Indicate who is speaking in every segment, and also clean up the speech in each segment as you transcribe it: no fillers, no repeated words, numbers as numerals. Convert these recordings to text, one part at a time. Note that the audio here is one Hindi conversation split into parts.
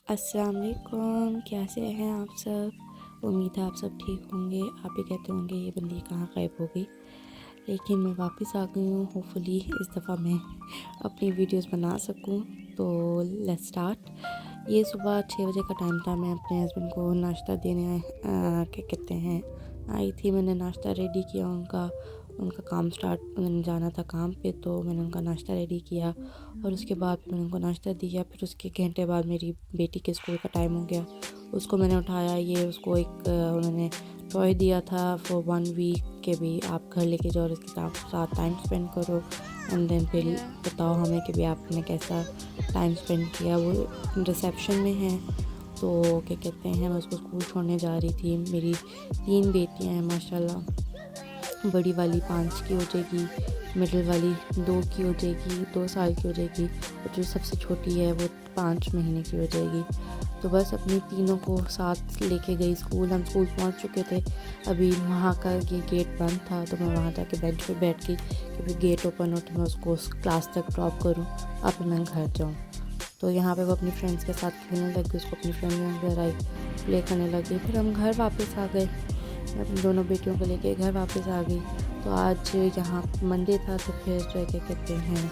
Speaker 1: अस्सलाम वालेकुम, कैसे हैं आप सब। उम्मीद है आप सब ठीक होंगे। आप ही कहते होंगे ये बंदी कहाँ गायब हो गई, लेकिन मैं वापस आ गई हूँ। होपफुली इस दफ़ा मैं अपनी वीडियोस बना सकूँ। तो लेट्स स्टार्ट। ये सुबह 6 बजे का टाइम था। मैं अपने हस्बैंड को नाश्ता देने क्या कहते हैं आई थी। मैंने नाश्ता रेडी किया उनका। उनका काम स्टार्ट, उन्होंने जाना था काम पे, तो मैंने उनका नाश्ता रेडी किया और उसके बाद मैंने उनको नाश्ता दिया। फिर उसके घंटे बाद मेरी बेटी के स्कूल का टाइम हो गया। उसको मैंने उठाया। ये उसको एक उन्होंने टॉय दिया था फॉर 1 वीक के भी आप घर लेके जाओ और इसके साथ टाइम स्पेंड करो एंड देन फिर बताओ हमें कि भी आपने कैसा टाइम स्पेंड किया। वो रिसेप्शन में है, तो क्या कहते हैं मैं उसको स्कूल छोड़ने जा रही थी। मेरी 3 बेटियां हैं माशाल्लाह। बड़ी वाली 5 की हो जाएगी, मिडिल वाली 2 की हो जाएगी, 2 साल की हो जाएगी, और जो सबसे छोटी है वो 5 महीने की हो जाएगी। तो बस अपनी तीनों को साथ लेके गई स्कूल। हम स्कूल पहुंच चुके थे। अभी वहाँ का ये गेट बंद था, तो मैं वहाँ जाके बेंच पे बैठ गई कि फिर गेट ओपन हो तो मैं उसको क्लास तक ड्रॉप करूँ, अब मैं घर जाऊँ। तो यहाँ पे वो अपनी फ्रेंड्स के साथ खेलने लग गई। उसको अपनी फ्रेंड घर आई, प्ले करने लगी। फिर हम घर वापस आ गए। मैं अपनी दोनों बेटियों को लेके घर वापस आ गई। तो आज यहाँ मंडे था, तो फिर क्या कहते हैं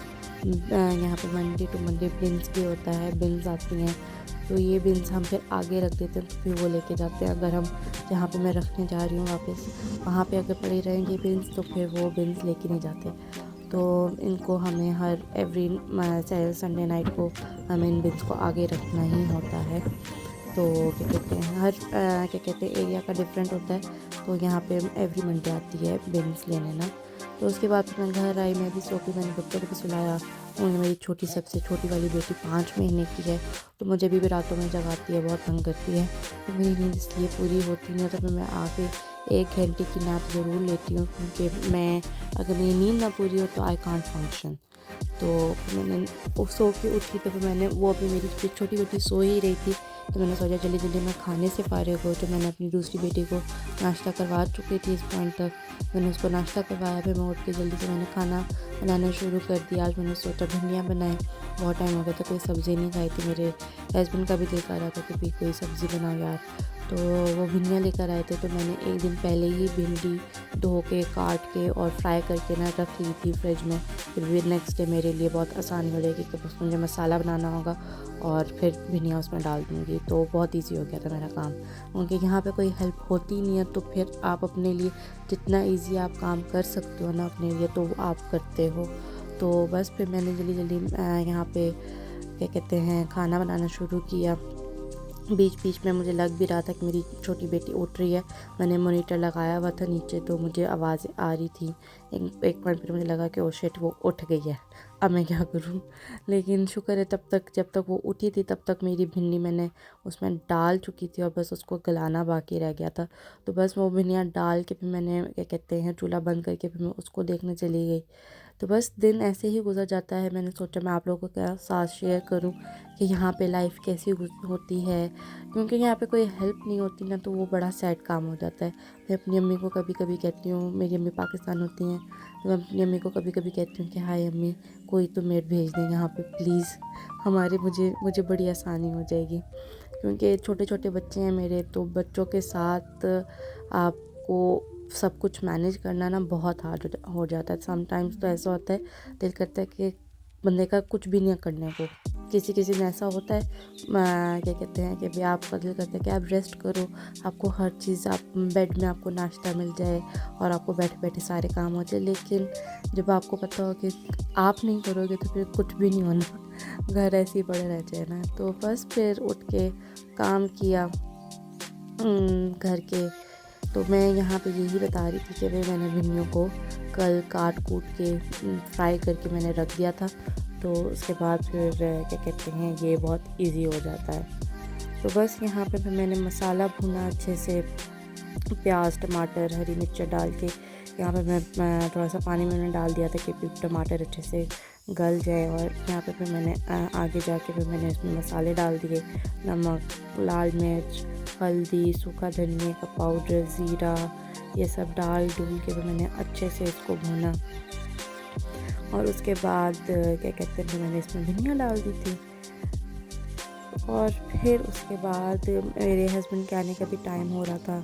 Speaker 1: यहाँ पे मंडे टू मंडे बिन्स भी होता है, बिन्स आती हैं। तो ये बिन्स हम फिर आगे रख देते हैं, तो फिर वो लेके जाते हैं। अगर हम जहाँ पे मैं रखने जा रही हूँ वापस वहाँ पे अगर पड़े रहेंगे बिन्स, तो फिर वो बिन्स लेके नहीं जाते। तो इनको हमें हर एवरी संडे नाइट को हमें इन बिन्स को आगे रखना ही होता है। तो क्या कहते हैं हर क्या कहते हैं एरिया का डिफरेंट होता है। तो यहाँ पे एवरी मंडे आती है बिन्स लेने ना। तो उसके बाद फिर मैं घर आई। मैं भी सो गई। मैंने बच्चों को भी सुलाया। उन्हें मेरी सबसे छोटी वाली बेटी 5 महीने की है, तो मुझे भी रातों में जगाती है, बहुत तंग करती है। तो मेरी नींद इसलिए पूरी होती नहीं है, तो फिर मैं आके 1 घंटे की नैप ज़रूर लेती हूँ, क्योंकि मैं अगर मेरी नींद ना पूरी हो तो आई कांट फंक्शन। तो मैंने वो सो के उठी, तो फिर मैंने वो अभी मेरी छोटी बेटी सो ही रही थी, तो मैंने सोचा जल्दी जल्दी मैं खाने से फ़ारिग हो। तो मैंने अपनी दूसरी बेटी को नाश्ता करवा चुकी थी इस पॉइंट तक। मैंने उसको नाश्ता करवाया। फिर मैं उठ के जल्दी से मैंने खाना बनाना शुरू कर दिया। आज मैंने सोचा भिंडियाँ बनाएं। बहुत टाइम हो गया था कोई सब्ज़ी नहीं खाई थी। मेरे हस्बैंड का भी दिल कर रहा था कि भी कोई सब्ज़ी बनाओ यार। तो वो भिंडियाँ लेकर आए थे, तो मैंने एक दिन पहले ही भिंडी धो के काट के और फ्राई करके ना रख ली थी फ्रिज में। फिर नेक्स्ट डे मेरे लिए बहुत आसानी हो जाएगी कि बस मुझे मसाला बनाना होगा और फिर भिंडियाँ उसमें डाल दूँगी। तो बहुत ईजी हो गया था मेरा काम, क्योंकि यहाँ पे कोई हेल्प होती नहीं है। तो फिर आप अपने लिए जितना ईजी आप काम कर सकते हो ना अपने लिए, तो आप करते हो। तो बस फिर मैंने जल्दी जल्दी यहाँ पे क्या कहते हैं खाना बनाना शुरू किया। बीच बीच में मुझे लग भी रहा था कि मेरी छोटी बेटी उठ रही है। मैंने मॉनिटर लगाया हुआ था नीचे, तो मुझे आवाज़ आ रही थी। एक पॉइंट पर मुझे लगा कि ओ शिट वो उठ गई है, अब मैं क्या करूं। लेकिन शुक्र है तब तक जब तक वो उठी थी तब तक मेरी भिंडी मैंने उसमें डाल चुकी थी और बस उसको गलाना बाकी रह गया था। तो बस वो भिंडियाँ डाल के फिर मैंने क्या कहते हैं चूल्हा बंद करके फिर मैं उसको देखने चली गई। तो बस दिन ऐसे ही गुजर जाता है। मैंने सोचा मैं आप लोगों के साथ शेयर करूं कि यहाँ पे लाइफ कैसी होती है, क्योंकि यहाँ पे कोई हेल्प नहीं होती ना, तो वो बड़ा सैड काम हो जाता है। मैं अपनी अम्मी को कभी कभी कहती हूँ, मेरी अम्मी पाकिस्तान होती हैं, तो मैं अपनी अम्मी को कभी कभी कहती हूँ कि हाय अम्मी कोई तो मेड भेज दें यहाँ पे प्लीज़, हमारे मुझे बड़ी आसानी हो जाएगी। क्योंकि छोटे छोटे बच्चे हैं मेरे, तो बच्चों के साथ आपको सब कुछ मैनेज करना ना बहुत हार्ड हो जाता है। समटाइम्स तो ऐसा होता है दिल करता है कि बंदे का कुछ भी नहीं करने को। किसी किसी में ऐसा होता है क्या कहते हैं कि भी आपका दिल करता है कि आप रेस्ट करो, आपको हर चीज़ आप बेड में आपको नाश्ता मिल जाए और आपको बैठे बैठे सारे काम हो जाए। लेकिन जब आपको पता हो कि आप नहीं करोगे तो फिर कुछ भी नहीं होना, घर ऐसे ही पड़े रह जाए ना। तो बस फिर उठ के काम किया घर के। तो मैं यहाँ पे यही बता रही थी कि भाई मैंने भिंडियों को कल काट कूट के फ्राई करके मैंने रख दिया था। तो उसके बाद फिर क्या कहते हैं ये बहुत इजी हो जाता है। तो बस यहाँ पे फिर मैंने मसाला भुना अच्छे से, प्याज टमाटर हरी मिर्च डाल के। यहाँ पे मैं थोड़ा सा पानी मैंने डाल दिया था कि टमाटर अच्छे से गल जाए। और यहाँ पे फिर मैंने आगे जाके फिर मैंने इसमें मसाले डाल दिए, नमक, लाल मिर्च, हल्दी, सूखा धनिया का पाउडर, ज़ीरा, ये सब डाल डूल के फिर मैंने अच्छे से इसको भूना। और उसके बाद क्या कहते हैं मैंने इसमें भिंडियाँ डाल दी थी। और फिर उसके बाद मेरे हस्बैंड के आने का भी टाइम हो रहा था,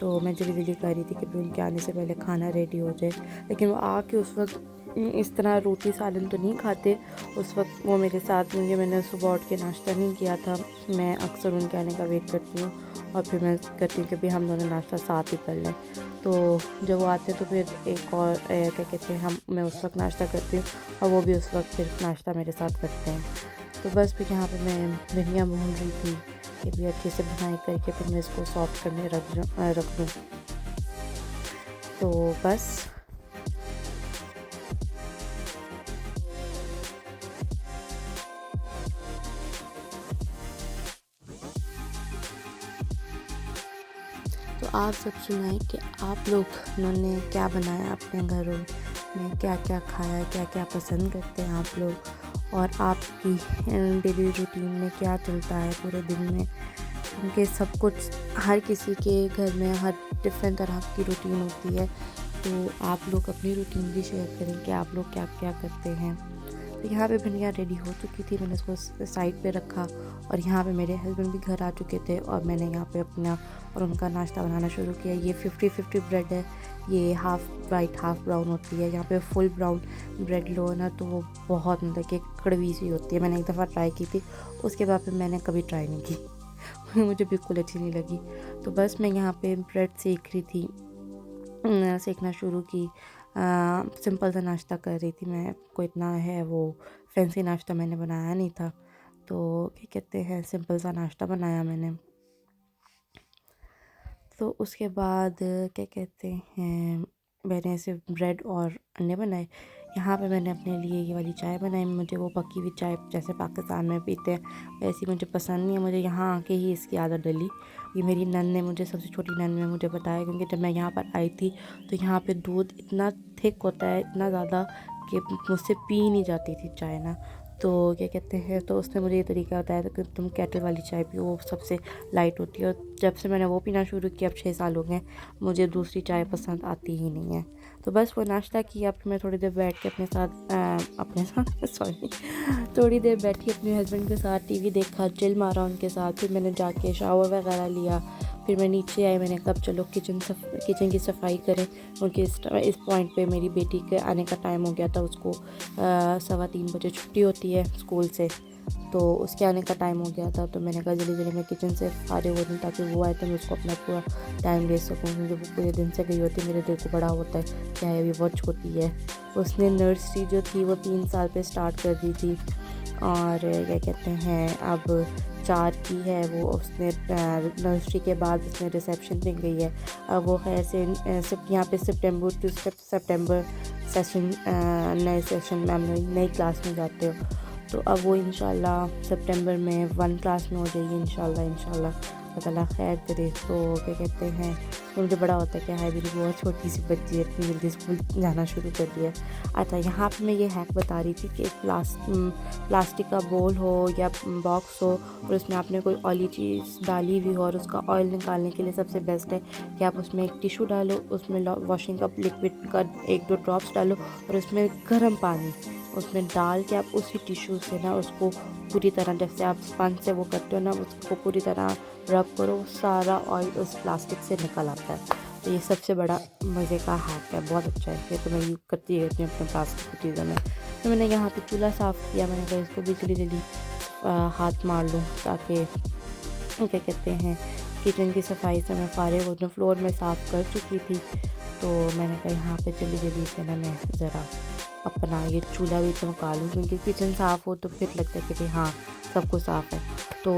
Speaker 1: तो मैं जल्दी जल्दी कर रही थी कि उनके आने से पहले खाना रेडी हो जाए। लेकिन वो आके उस वक्त इस तरह रोटी सालन तो नहीं खाते। उस वक्त वो मेरे साथ, क्योंकि मैंने सुबह उठ के नाश्ता नहीं किया था, मैं अक्सर उनके आने का वेट करती हूँ और फिर मैं करती हूँ कि भाई हम दोनों नाश्ता साथ ही कर लें। तो जब वो आते हैं तो फिर एक और क्या कहते हैं, मैं उस वक्त नाश्ता करती हूँ और वो भी उस वक्त फिर नाश्ता मेरे साथ करते हैं। तो बस फिर यहाँ पे मैं भिंडियाँ भून रही थी कि भी अच्छे से भुनाई करके फिर मैं इसको सॉफ्ट करने रख दूँ। तो बस तो आप सब सुनाएं कि आप लोगों ने क्या बनाया अपने घरों में, क्या क्या खाया, क्या क्या पसंद करते हैं आप लोग, और आपकी डेली रूटीन में क्या चलता है पूरे दिन में। क्योंकि सब कुछ, हर किसी के घर में हर डिफरेंट तरह की रूटीन होती है, तो आप लोग अपनी रूटीन भी शेयर करें कि आप लोग क्या क्या करते हैं। तो यहाँ पे भिंडियाँ रेडी हो चुकी थी, मैंने इसको साइड पे रखा और यहाँ पे मेरे हस्बैंड भी घर आ चुके थे और मैंने यहाँ पे अपना और उनका नाश्ता बनाना शुरू किया। ये 50-50 ब्रेड है, ये हाफ़ वाइट हाफ़ ब्राउन होती है। यहाँ पे फुल ब्राउन ब्रेड लो ना तो वो बहुत मतलब कि कड़वी सी होती है। मैंने एक दफ़ा ट्राई की थी, उसके बाद फिर मैंने कभी ट्राई नहीं की मुझे बिल्कुल अच्छी नहीं लगी। तो बस मैं यहाँ पे ब्रेड सेक रही थी, सीखना शुरू की। सिंपल सा नाश्ता कर रही थी मैं, कोई इतना है वो फैंसी नाश्ता मैंने बनाया नहीं था, तो क्या कहते हैं सिंपल सा नाश्ता बनाया मैंने। तो उसके बाद क्या कहते हैं मैंने सिर्फ ब्रेड और अंडे बनाए। यहाँ पे मैंने अपने लिए ये वाली चाय बनाई। मुझे वो पकी हुई चाय जैसे पाकिस्तान में पीते हैं वैसी मुझे पसंद नहीं है, मुझे यहाँ आके ही इसकी आदत डली। ये मेरी नन ने मुझे, सबसे छोटी नन ने मुझे बताया, क्योंकि जब मैं यहाँ पर आई थी तो यहाँ पे दूध इतना थिक होता है, इतना ज़्यादा कि मुझसे पी नहीं जाती थी चाय ना। तो क्या कहते हैं, तो उसने मुझे ये तरीका बताया था कि तुम केटल वाली चाय पियो, वो सबसे लाइट होती है। और जब से मैंने वो पीना शुरू किया, अब 6 साल हो गए, मुझे दूसरी चाय पसंद आती ही नहीं है। तो बस वो नाश्ता किया, फिर मैं थोड़ी देर बैठ के अपने साथ सॉरी थोड़ी देर बैठी अपने हस्बैंड के साथ, टीवी देखा, चिल मारा उनके साथ। फिर मैंने जाके शावर वगैरह लिया, फिर मैं नीचे आई। मैंने कहा चलो किचन की सफाई करें, क्योंकि इस पॉइंट पे मेरी बेटी के आने का टाइम हो गया था। उसको 3:15 बजे छुट्टी होती है स्कूल से, तो उसके आने का टाइम हो गया था। तो मैंने कहा जल्दी जल्दी मैं किचन से फारिग हो दूँ ताकि वो आए तो मैं उसको अपना पूरा टाइम दे सकूँ, क्योंकि वो पूरे दिन से गई होती है। मेरे दिल को बड़ा होता है क्या है, अभी बहुत छोटी है। उसने नर्सरी जो थी वो 3 साल पे स्टार्ट कर दी थी, और क्या कहते हैं अब 4 की है वो। उसने नर्सरी के बाद उसने रिसेप्शन पे गई है। अब वो खैर से यहाँ पे सितंबर टू सितंबर सेशन, नए सेशन में हम नई क्लास में जाते हो। तो अब वो इंशाल्लाह सितंबर में 1 क्लास में हो जाएगी इंशाल्लाह ताला खैर करे। तो क्या कहते हैं, तो मुझे बड़ा होता है कि हाय मेरी बहुत छोटी सी बच्ची है, इतनी जल्दी स्कूल जाना शुरू कर दिया। अच्छा, यहाँ पे मैं ये हैक बता रही थी कि एक प्लास्टिक का बोल हो या बॉक्स हो और उसमें आपने कोई ऑयली चीज़ डाली हुई हो और उसका ऑयल निकालने के लिए सबसे बेस्ट है कि आप उसमें एक टिशू डालो, उसमें वॉशिंग का लिक्विड का 1-2 ड्रॉप्स डालो और उसमें गर्म पानी उसमें डाल के आप उसी टिशू से ना उसको पूरी तरह, जैसे आप स्पंज से वो करते हो ना, उसको पूरी तरह रब करो, सारा ऑयल उस प्लास्टिक से निकल आता है। तो ये सबसे बड़ा मज़े का हैक है, बहुत अच्छा है। ये तो मैं यूज़ करती रहती हूँ अपने प्लास्टिक की चीज़ों में। तो मैंने यहाँ पे चूल्हा साफ़ किया, मैंने कहा इसको भी जल्दी हाथ मार लूँ ताकि क्या कहते हैं किचन की सफाई से मैं फारिग हो जाऊँ। फ्लोर में साफ़ कर चुकी थी, तो मैंने कहा यहाँ पे जल्दी से ना मैं ज़रा अपना ये चूल्हा भी चमका लूँ, क्योंकि किचन साफ़ हो तो फिर लगता है कि भाई हाँ सब कुछ साफ़ है। तो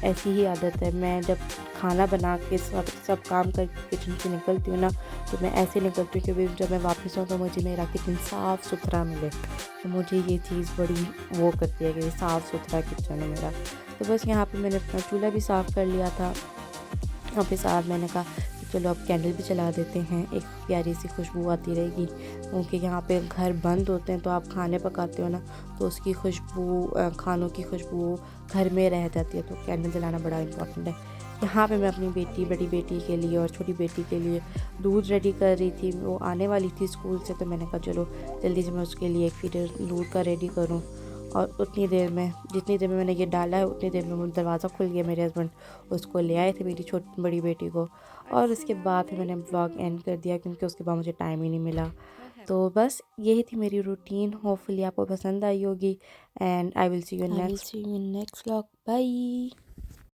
Speaker 1: ऐसी ही आदत है, मैं जब खाना बना के सब काम कर किचन से निकलती हूँ ना, तो मैं ऐसे निकलती हूँ कि जब मैं वापस आऊँ तो मुझे मेरा किचन साफ़ सुथरा मिले। तो मुझे ये चीज़ बड़ी वो करती है कि साफ़ सुथरा किचन है मेरा। तो बस यहाँ पे मैंने अपना चूल्हा भी साफ़ कर लिया था। और फिर साथ मैंने कहा कि चलो अब कैंडल भी चला देते हैं, एक प्यारी सी खुशबू आती रहेगी, क्योंकि यहाँ पे घर बंद होते हैं तो आप खाने पकाते हो ना, तो उसकी खुशबू, खानों की खुशबू घर में रह जाती है। तो कैंडल जलाना बड़ा इम्पोर्टेंट है। यहाँ पे मैं अपनी बड़ी बेटी के लिए और छोटी बेटी के लिए दूध रेडी कर रही थी। वो आने वाली थी स्कूल से, तो मैंने कहा चलो जल्दी से मैं उसके लिए एक फीडर दूध का रेडी करूँ। और उतनी देर में जितनी देर में मैंने ये डाला है उतनी देर में वो दरवाज़ा खुल गया, मेरे हस्बैंड उसको ले आए थे मेरी छोटी बड़ी बेटी को, और उसके बाद फिर मैंने ब्लॉग एंड कर दिया क्योंकि उसके बाद मुझे टाइम ही नहीं मिला। तो बस यही थी मेरी रूटीन, होपफुली आपको पसंद आई होगी, and I will see you next
Speaker 2: vlog. Bye.